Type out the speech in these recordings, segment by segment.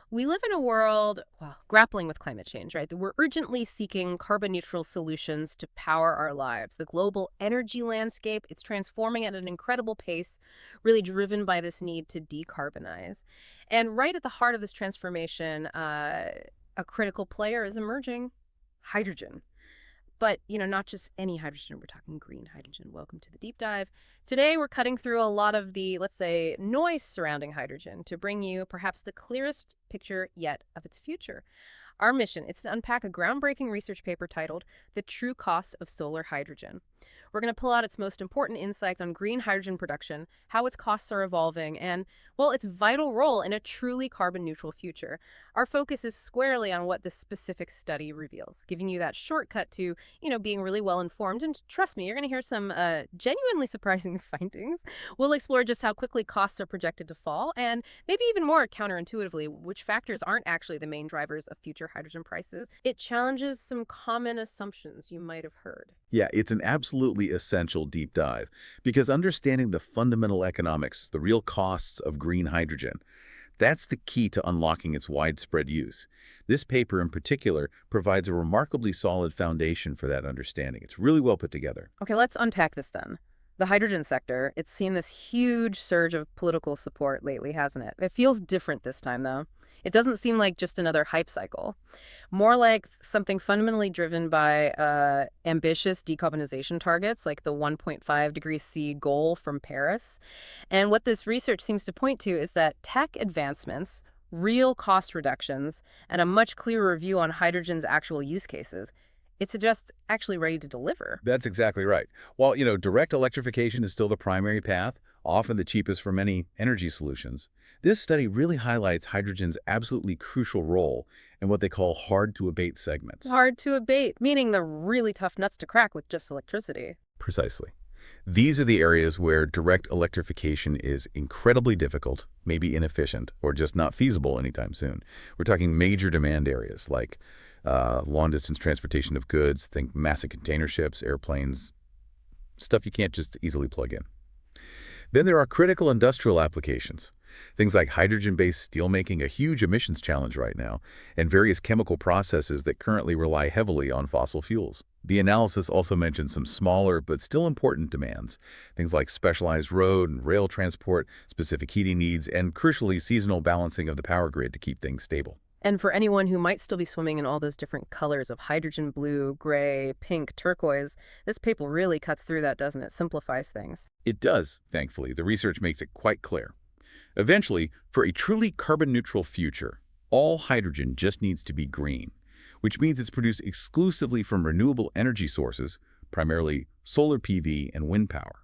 We live in a world, well, grappling with climate change, right? That we're urgently seeking carbon neutral solutions to power our lives. The global energy landscape, it's transforming at an incredible pace, really driven by this need to decarbonize. And right at the heart of this transformation, a critical player is emerging: hydrogen. But, not just any hydrogen. We're talking green hydrogen. Welcome to the deep dive. Today, we're cutting through a lot of the, let's say, noise surrounding hydrogen to bring you perhaps the clearest picture yet of its future. Our mission is to unpack a groundbreaking research paper titled The True Cost of Solar Hydrogen. We're going to pull out its most important insights on green hydrogen production, how its costs are evolving, and, well, its vital role in a truly carbon neutral future. Our focus is squarely on what this specific study reveals, giving you that shortcut to, being really well informed. And trust me, you're going to hear some genuinely surprising findings. We'll explore just how quickly costs are projected to fall, and maybe even more counterintuitively, which factors aren't actually the main drivers of future hydrogen prices. It challenges some common assumptions you might have heard. Yeah, it's an absolutely essential deep dive because understanding the fundamental economics, the real costs of green hydrogen, that's the key to unlocking its widespread use. This paper in particular provides a remarkably solid foundation for that understanding. It's really well put together. Okay, let's unpack this then. The hydrogen sector, it's seen this huge surge of political support lately, hasn't it? It feels different this time, though. It doesn't seem like just another hype cycle. More like something fundamentally driven by ambitious decarbonization targets, like the 1.5 degrees C goal from Paris. And what this research seems to point to is that tech advancements, real cost reductions, and a much clearer view on hydrogen's actual use cases, it suggests actually ready to deliver. That's exactly right. While, direct electrification is still the primary path, often the cheapest for many energy solutions, this study really highlights hydrogen's absolutely crucial role in what they call hard-to-abate segments. Hard to abate, meaning the really tough nuts to crack with just electricity. Precisely. These are the areas where direct electrification is incredibly difficult, maybe inefficient, or just not feasible anytime soon. We're talking major demand areas like long-distance transportation of goods, think massive container ships, airplanes, stuff you can't just easily plug in. Then there are critical industrial applications, things like hydrogen-based steelmaking, a huge emissions challenge right now, and various chemical processes that currently rely heavily on fossil fuels. The analysis also mentions some smaller but still important demands, things like specialized road and rail transport, specific heating needs, and crucially seasonal balancing of the power grid to keep things stable. And for anyone who might still be swimming in all those different colors of hydrogen blue, gray, pink, turquoise, this paper really cuts through that, doesn't it? Simplifies things. It does, thankfully. The research makes it quite clear. Eventually, for a truly carbon-neutral future, all hydrogen just needs to be green, which means it's produced exclusively from renewable energy sources, primarily solar PV and wind power.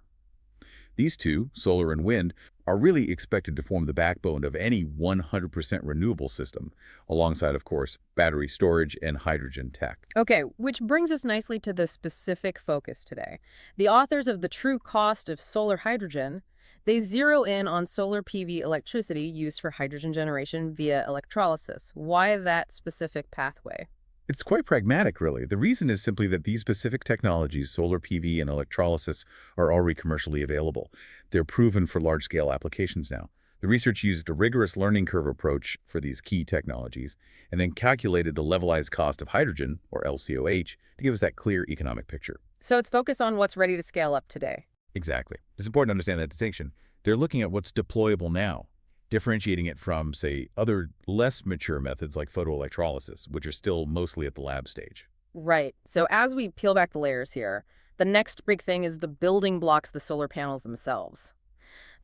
These two, solar and wind, are really expected to form the backbone of any 100% renewable system, alongside, of course, battery storage and hydrogen tech. Okay, which brings us nicely to the specific focus today. The authors of The True Cost of Solar Hydrogen, they zero in on solar PV electricity used for hydrogen generation via electrolysis. Why that specific pathway? It's quite pragmatic, really. The reason is simply that these specific technologies, solar PV and electrolysis, are already commercially available. They're proven for large-scale applications now. The research used a rigorous learning curve approach for these key technologies and then calculated the levelized cost of hydrogen, or LCOH, to give us that clear economic picture. So it's focused on what's ready to scale up today. Exactly. It's important to understand that distinction. They're looking at what's deployable now, differentiating it from, say, other less mature methods like photoelectrolysis, which are still mostly at the lab stage. Right. So as we peel back the layers here, the next big thing is the building blocks, the solar panels themselves.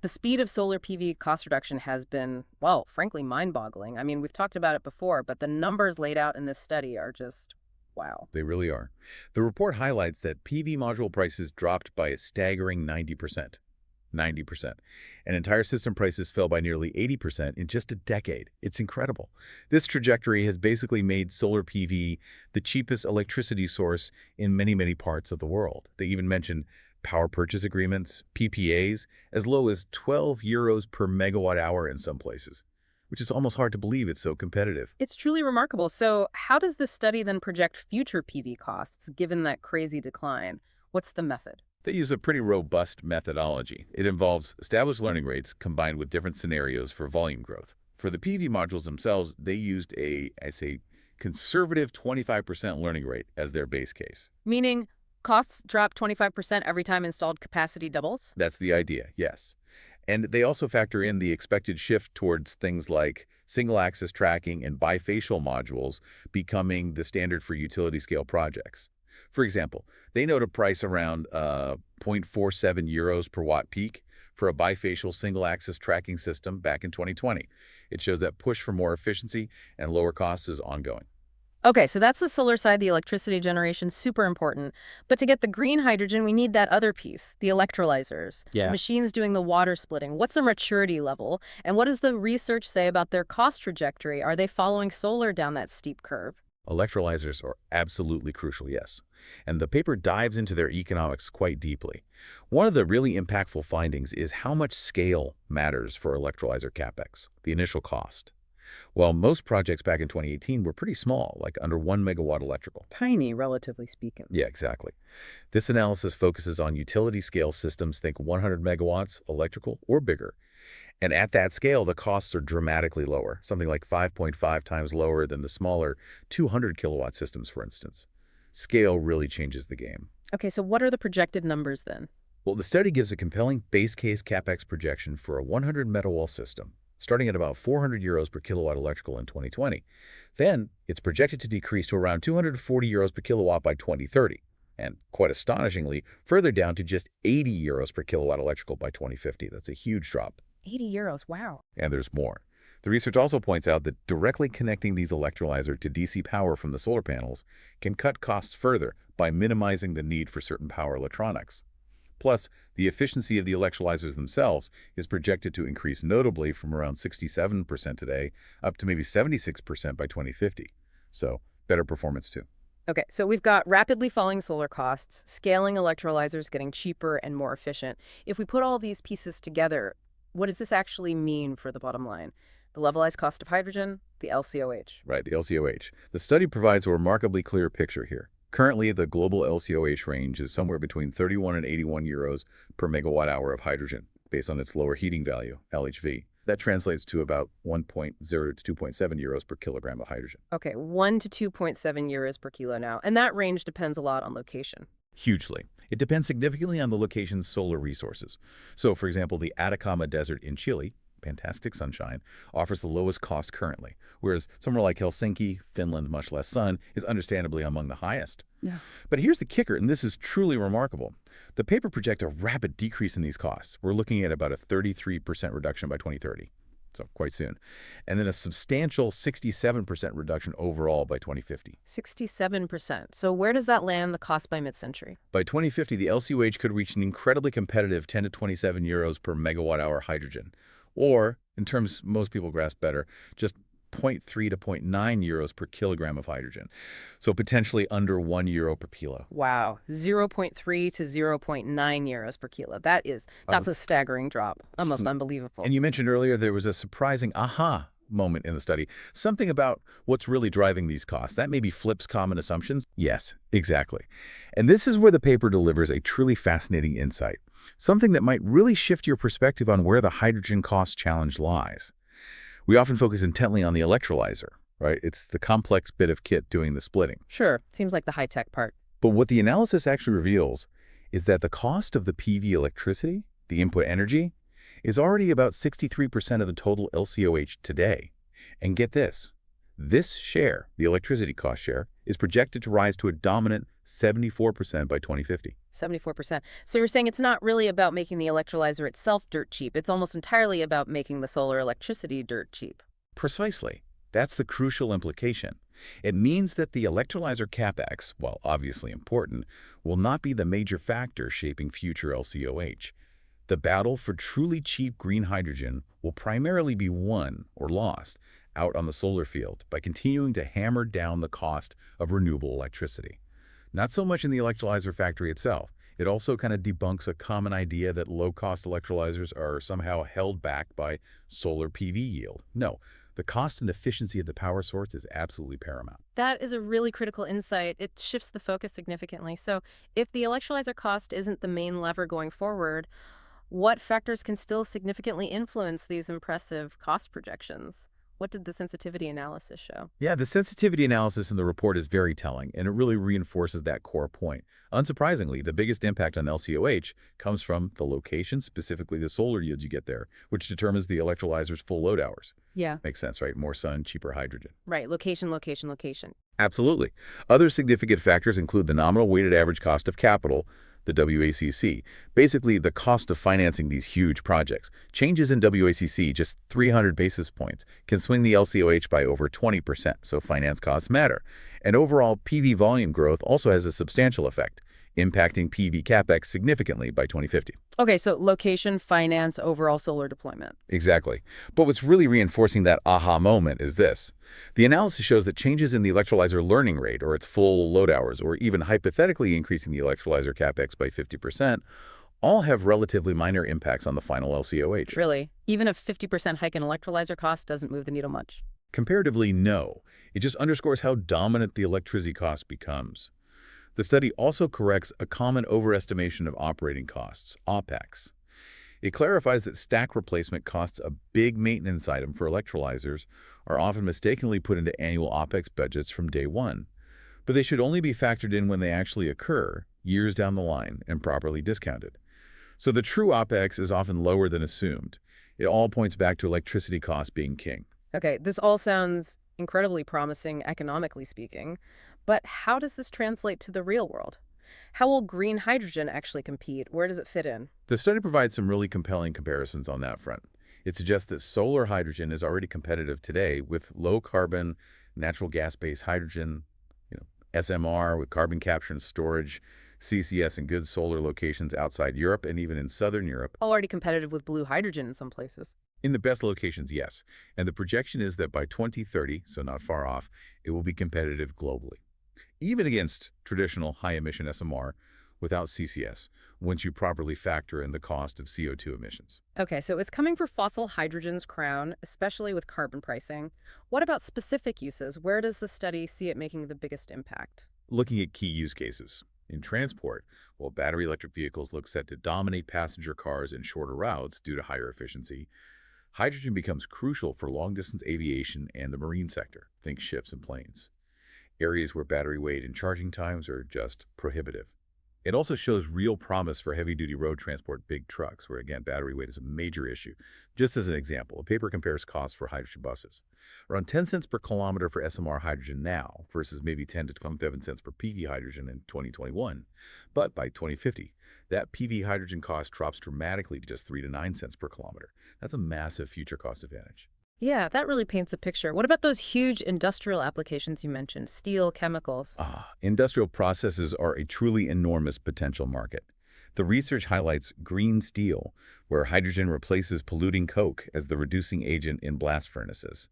The speed of solar PV cost reduction has been, well, frankly, mind-boggling. I mean, we've talked about it before, but the numbers laid out in this study are just, wow. They really are. The report highlights that PV module prices dropped by a staggering 90%. 90%. And entire system prices fell by nearly 80% in just a decade. It's incredible. This trajectory has basically made solar PV the cheapest electricity source in many, many parts of the world. They even mention power purchase agreements, PPAs, as low as 12 euros per megawatt hour in some places, which is almost hard to believe it's so competitive. It's truly remarkable. So how does this study then project future PV costs given that crazy decline? What's the method? They use a pretty robust methodology. It involves established learning rates combined with different scenarios for volume growth. For the PV modules themselves, they used I say, conservative 25% learning rate as their base case. Meaning costs drop 25% every time installed capacity doubles? That's the idea, yes. And they also factor in the expected shift towards things like single-axis tracking and bifacial modules becoming the standard for utility-scale projects. For example, they note a price around 0.47 euros per watt peak for a bifacial single-axis tracking system back in 2020. It shows that push for more efficiency and lower costs is ongoing. Okay, so that's the solar side, the electricity generation, super important. But to get the green hydrogen, we need that other piece, the electrolyzers. The Yeah. machines doing the water splitting. What's their maturity level? And what does the research say about their cost trajectory? Are they following solar down that steep curve? Electrolyzers are absolutely crucial, yes. And the paper dives into their economics quite deeply. One of the really impactful findings is how much scale matters for electrolyzer capex, the initial cost. While most projects back in 2018 were pretty small, like under 1 megawatt electrical. Tiny, relatively speaking. Yeah, exactly. This analysis focuses on utility-scale systems, think 100 megawatts electrical or bigger. And at that scale, the costs are dramatically lower, something like 5.5 times lower than the smaller 200 kilowatt systems, for instance. Scale really changes the game. Okay, so what are the projected numbers then? Well, the study gives a compelling base case capex projection for a 100 megawatt system, starting at about 400 euros per kilowatt electrical in 2020. Then, it's projected to decrease to around 240 euros per kilowatt by 2030, and quite astonishingly, further down to just 80 euros per kilowatt electrical by 2050. That's a huge drop. 80 euros, wow. And there's more. The research also points out that directly connecting these electrolyzers to DC power from the solar panels can cut costs further by minimizing the need for certain power electronics. Plus, the efficiency of the electrolyzers themselves is projected to increase notably from around 67% today up to maybe 76% by 2050. So, better performance too. Okay, so we've got rapidly falling solar costs, scaling electrolyzers getting cheaper and more efficient. If we put all these pieces together, what does this actually mean for the bottom line? The levelized cost of hydrogen, the LCOH. Right, the LCOH. The study provides a remarkably clear picture here. Currently, the global LCOH range is somewhere between 31 and 81 euros per megawatt hour of hydrogen, based on its lower heating value, LHV. That translates to about 1.0 to 2.7 euros per kilogram of hydrogen. Okay, 1 to 2.7 euros per kilo now. And that range depends a lot on location. Hugely. It depends significantly on the location's solar resources. So, for example, the Atacama Desert in Chile, fantastic sunshine, offers the lowest cost currently, whereas somewhere like Helsinki, Finland, much less sun, is understandably among the highest. Yeah. But here's the kicker, and this is truly remarkable. The paper projects a rapid decrease in these costs. We're looking at about a 33% reduction by 2030, so quite soon. And then a substantial 67% reduction overall by 2050. 67%. So where does that land the cost by mid-century? By 2050, the LCOH could reach an incredibly competitive 10 to 27 euros per megawatt hour hydrogen. Or, in terms most people grasp better, just 0.3 to 0.9 euros per kilogram of hydrogen. So potentially under 1 euro per kilo. Wow, 0.3 to 0.9 euros per kilo. That's a staggering drop. Almost unbelievable. And you mentioned earlier there was a surprising aha moment in the study. Something about what's really driving these costs. That maybe flips common assumptions. Yes, exactly. And this is where the paper delivers a truly fascinating insight. Something that might really shift your perspective on where the hydrogen cost challenge lies. We often focus intently on the electrolyzer, right? It's the complex bit of kit doing the splitting. Sure, seems like the high-tech part. But what the analysis actually reveals is that the cost of the PV electricity, the input energy, is already about 63% of the total LCOH today. And get this share, the electricity cost share, is projected to rise to a dominant 74% by 2050. 74%. So you're saying it's not really about making the electrolyzer itself dirt cheap. It's almost entirely about making the solar electricity dirt cheap. Precisely. That's the crucial implication. It means that the electrolyzer capex, while obviously important, will not be the major factor shaping future LCOH. The battle for truly cheap green hydrogen will primarily be won or lost out on the solar field by continuing to hammer down the cost of renewable electricity. Not so much in the electrolyzer factory itself. It also kind of debunks a common idea that low-cost electrolyzers are somehow held back by solar PV yield. No, the cost and efficiency of the power source is absolutely paramount. That is a really critical insight. It shifts the focus significantly. So if the electrolyzer cost isn't the main lever going forward, what factors can still significantly influence these impressive cost projections? What did the sensitivity analysis show? Yeah, the sensitivity analysis in the report is very telling, and it really reinforces that core point. Unsurprisingly, the biggest impact on LCOH comes from the location, specifically the solar yield you get there, which determines the electrolyzer's full load hours. Yeah. Makes sense, right? More sun, cheaper hydrogen. Right. Location, location, location. Absolutely. Other significant factors include the nominal weighted average cost of capital, the WACC, basically the cost of financing these huge projects. Changes in WACC, just 300 basis points, can swing the LCOH by over 20%, so finance costs matter. And overall, PV volume growth also has a substantial effect, impacting PV capex significantly by 2050. Okay, so location, finance, overall solar deployment. Exactly. But what's really reinforcing that aha moment is this. The analysis shows that changes in the electrolyzer learning rate, or its full load hours, or even hypothetically increasing the electrolyzer capex by 50%, all have relatively minor impacts on the final LCOH. Really? Even a 50% hike in electrolyzer cost doesn't move the needle much? Comparatively, no. It just underscores how dominant the electricity cost becomes. The study also corrects a common overestimation of operating costs, OPEX. It clarifies that stack replacement costs, a big maintenance item for electrolyzers, are often mistakenly put into annual OPEX budgets from day one. But they should only be factored in when they actually occur, years down the line, and properly discounted. So the true OPEX is often lower than assumed. It all points back to electricity costs being king. Okay, this all sounds incredibly promising, economically speaking, but how does this translate to the real world? How will green hydrogen actually compete? Where does it fit in? The study provides some really compelling comparisons on that front. It suggests that solar hydrogen is already competitive today with low-carbon, natural gas-based hydrogen, SMR with carbon capture and storage, CCS in good solar locations outside Europe and even in southern Europe. Already competitive with blue hydrogen in some places. In the best locations, yes. And the projection is that by 2030, so not far off, it will be competitive globally, even against traditional high-emission SMR without CCS, once you properly factor in the cost of CO2 emissions. Okay, so it's coming for fossil hydrogen's crown, especially with carbon pricing. What about specific uses? Where does the study see it making the biggest impact? Looking at key use cases. In transport, while battery electric vehicles look set to dominate passenger cars in shorter routes due to higher efficiency, hydrogen becomes crucial for long-distance aviation and the marine sector, think ships and planes, areas where battery weight and charging times are just prohibitive. It also shows real promise for heavy-duty road transport, big trucks, where, again, battery weight is a major issue. Just as an example, a paper compares costs for hydrogen buses. Around 10 cents per kilometer for SMR hydrogen now versus maybe 10 to 27 cents per PV hydrogen in 2021. But by 2050, that PV hydrogen cost drops dramatically to just 3 to 9 cents per kilometer. That's a massive future cost advantage. Yeah, that really paints a picture. What about those huge industrial applications you mentioned? Steel, chemicals. Industrial processes are a truly enormous potential market. The research highlights green steel, where hydrogen replaces polluting coke as the reducing agent in blast furnaces.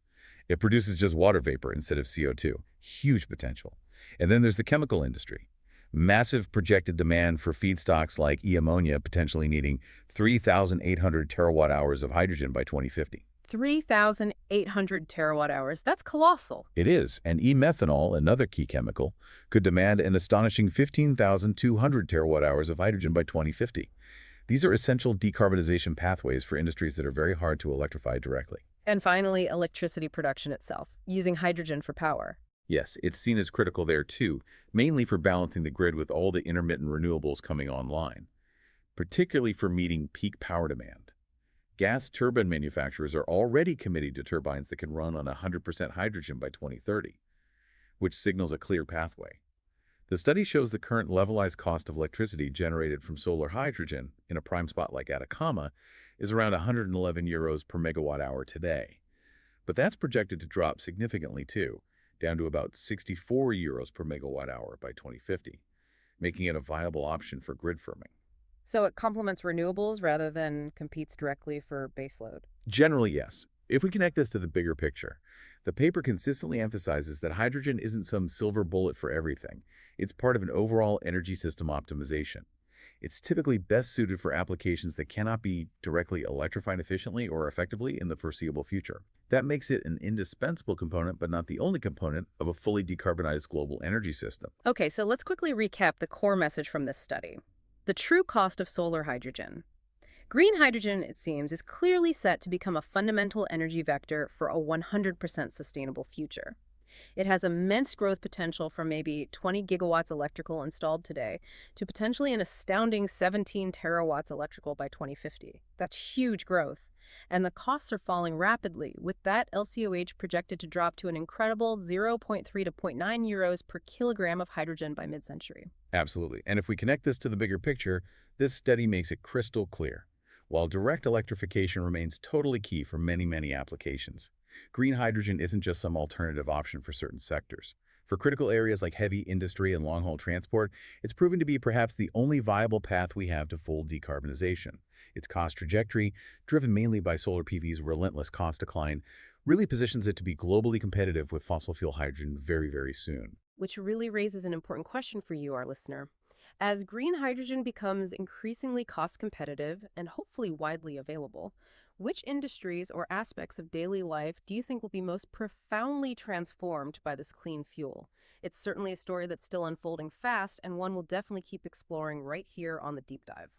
It produces just water vapor instead of CO2. Huge potential. And then there's the chemical industry. Massive projected demand for feedstocks like e-ammonia, potentially needing 3,800 terawatt hours of hydrogen by 2050. 3,800 terawatt hours. That's colossal. It is, and e-methanol, another key chemical, could demand an astonishing 15,200 terawatt hours of hydrogen by 2050. These are essential decarbonization pathways for industries that are very hard to electrify directly. And finally, electricity production itself, using hydrogen for power. Yes, it's seen as critical there too, mainly for balancing the grid with all the intermittent renewables coming online, particularly for meeting peak power demand. Gas turbine manufacturers are already committed to turbines that can run on 100% hydrogen by 2030, which signals a clear pathway. The study shows the current levelized cost of electricity generated from solar hydrogen in a prime spot like Atacama is around 111 euros per megawatt hour today. But that's projected to drop significantly too, down to about 64 euros per megawatt hour by 2050, making it a viable option for grid firming. So it complements renewables rather than competes directly for baseload. Generally, yes. If we connect this to the bigger picture, the paper consistently emphasizes that hydrogen isn't some silver bullet for everything. It's part of an overall energy system optimization. It's typically best suited for applications that cannot be directly electrified efficiently or effectively in the foreseeable future. That makes it an indispensable component, but not the only component, of a fully decarbonized global energy system. Okay, so let's quickly recap the core message from this study. The true cost of solar hydrogen. Green hydrogen, it seems, is clearly set to become a fundamental energy vector for a 100% sustainable future. It has immense growth potential from maybe 20 gigawatts electrical installed today to potentially an astounding 17 terawatts electrical by 2050. That's huge growth. And the costs are falling rapidly, with that LCOH projected to drop to an incredible zero point 0.3 to zero point 0.9 euros per kilogram of hydrogen by mid-century. Absolutely. And if we connect this to the bigger picture, this study makes it crystal clear. While direct electrification remains totally key for many, many applications, green hydrogen isn't just some alternative option for certain sectors. For critical areas like heavy industry and long-haul transport, it's proven to be perhaps the only viable path we have to full decarbonization. Its cost trajectory, driven mainly by solar PV's relentless cost decline, really positions it to be globally competitive with fossil fuel hydrogen very, very soon. Which really raises an important question for you, our listener. As green hydrogen becomes increasingly cost competitive and hopefully widely available, which industries or aspects of daily life do you think will be most profoundly transformed by this clean fuel? It's certainly a story that's still unfolding fast, and one we'll definitely keep exploring right here on the Deep Dive.